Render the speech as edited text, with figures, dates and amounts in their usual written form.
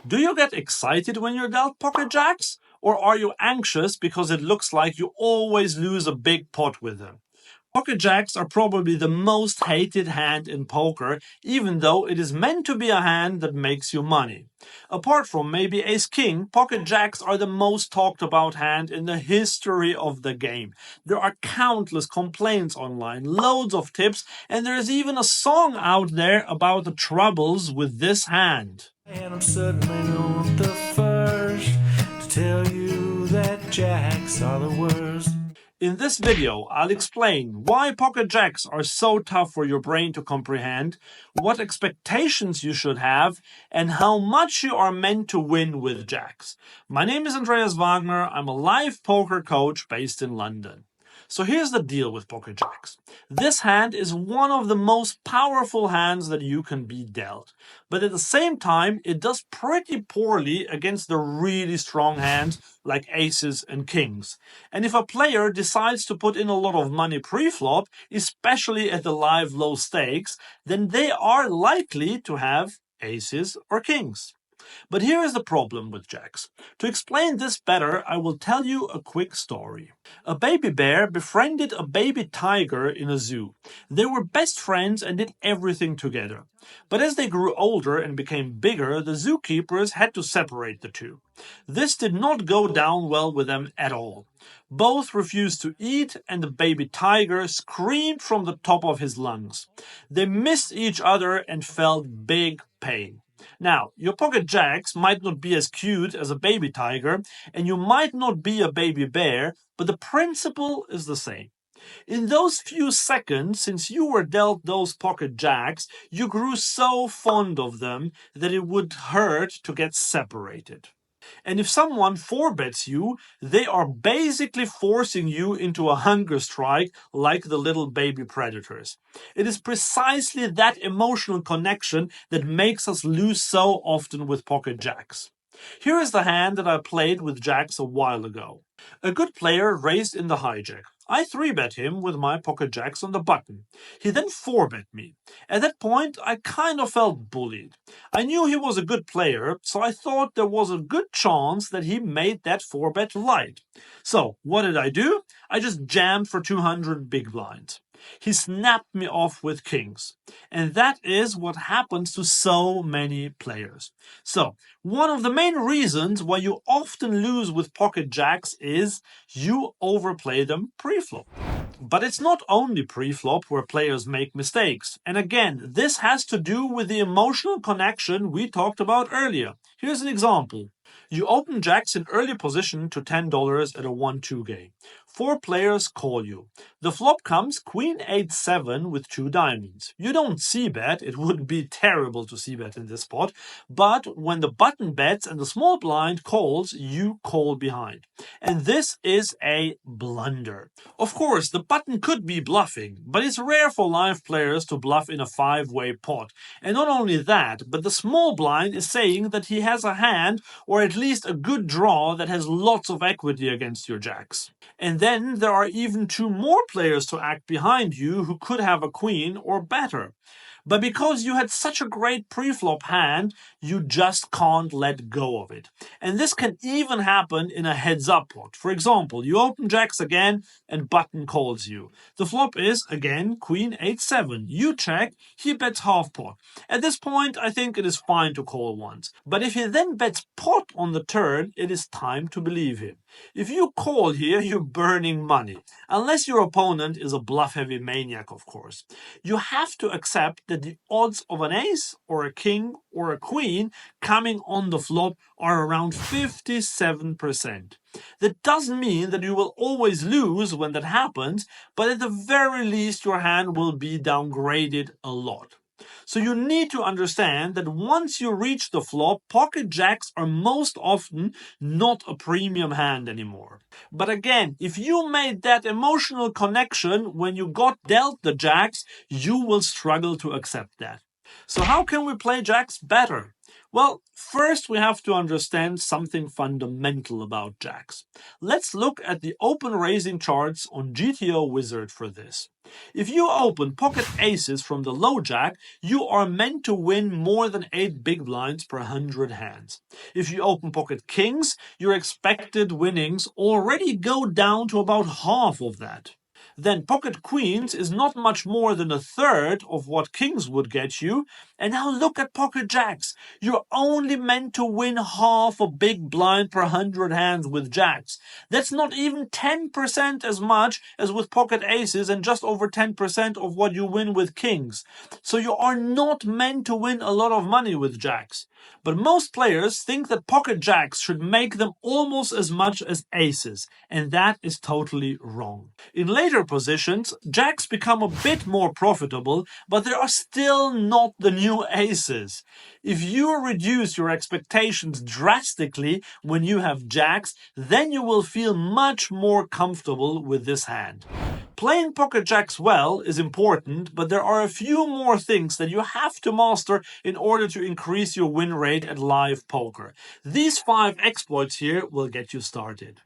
Do you get excited when you're dealt pocket jacks? Or are you anxious because it looks like you always lose a big pot with them? Pocket jacks are probably the most hated hand in poker, even though it is meant to be a hand that makes you money. Apart from maybe ace-king, pocket jacks are the most talked about hand in the history of the game. There are countless complaints online, loads of tips, and there is even a song out there about the troubles with this hand. And I'm certainly not the first to tell you that jacks are the worst. In this video, I'll explain why pocket jacks are so tough for your brain to comprehend, what expectations you should have, and how much you are meant to win with jacks. My name is Andreas Wagner. I'm a live poker coach based in London. So here's the deal with pocket jacks. This hand is one of the most powerful hands that you can be dealt. But at the same time, it does pretty poorly against the really strong hands like aces and kings. And if a player decides to put in a lot of money pre-flop, especially at the live low stakes, then they are likely to have aces or kings. But here is the problem with jacks. To explain this better, I will tell you a quick story. A baby bear befriended a baby tiger in a zoo. They were best friends and did everything together. But as they grew older and became bigger, the zookeepers had to separate the two. This did not go down well with them at all. Both refused to eat, and the baby tiger screamed from the top of his lungs. They missed each other and felt big pain. Now, your pocket jacks might not be as cute as a baby tiger, and you might not be a baby bear, but the principle is the same. In those few seconds, since you were dealt those pocket jacks, you grew so fond of them that it would hurt to get separated. And if someone four-bets you, they are basically forcing you into a hunger strike like the little baby predators. It is precisely that emotional connection that makes us lose so often with pocket jacks. Here is the hand that I played with jacks a while ago. A good player raised in the hijack. I 3-bet him with my pocket jacks on the button. He then 4-bet me. At that point, I kind of felt bullied. I knew he was a good player, so I thought there was a good chance that he made that 4-bet light. So, what did I do? I just jammed for 200 big blinds. He snapped me off with kings. And that is what happens to so many players. So, one of the main reasons why you often lose with pocket jacks is you overplay them pre-flop. But it's not only pre-flop where players make mistakes. And again, this has to do with the emotional connection we talked about earlier. Here's an example. You open jacks in early position to $10 at a 1-2 game. 4 players call you. The flop comes queen 8-7 with 2 diamonds. You don't c-bet, it would be terrible to c-bet in this spot, but when the button bets and the small blind calls, you call behind. And this is a blunder. Of course, the button could be bluffing, but it's rare for live players to bluff in a 5-way pot. And not only that, but the small blind is saying that he has a hand or at least a good draw that has lots of equity against your jacks. And then there are even 2 more players to act behind you who could have a queen or better. But because you had such a great pre-flop hand, you just can't let go of it. And this can even happen in a heads-up pot. For example, you open jacks again and button calls you. The flop is, again, queen 8-7. You check, he bets half pot. At this point, I think it is fine to call once. But if he then bets pot on the turn, it is time to believe him. If you call here, you're burning money. Unless your opponent is a bluff-heavy maniac, of course. You have to accept that the odds of an ace or a king or a queen coming on the flop are around 57%. That doesn't mean that you will always lose when that happens, but at the very least your hand will be downgraded a lot. So you need to understand that once you reach the flop, pocket jacks are most often not a premium hand anymore. But again, if you made that emotional connection when you got dealt the jacks, you will struggle to accept that. So how can we play jacks better? Well, first we have to understand something fundamental about jacks. Let's look at the open raising charts on GTO Wizard for this. If you open pocket aces from the low jack, you are meant to win more than 8 big blinds per 100 hands. If you open pocket kings, your expected winnings already go down to about half of that. Then pocket queens is not much more than a third of what kings would get you. And now look at pocket jacks. You're only meant to win half a big blind per 100 hands with jacks. That's not even 10% as much as with pocket aces and just over 10% of what you win with kings. So you are not meant to win a lot of money with jacks. But most players think that pocket jacks should make them almost as much as aces, and that is totally wrong. In later positions, jacks become a bit more profitable, but they are still not the new aces. If you reduce your expectations drastically when you have jacks, then you will feel much more comfortable with this hand. Playing pocket jacks well is important, but there are a few more things that you have to master in order to increase your win rate at live poker. These 5 exploits here will get you started.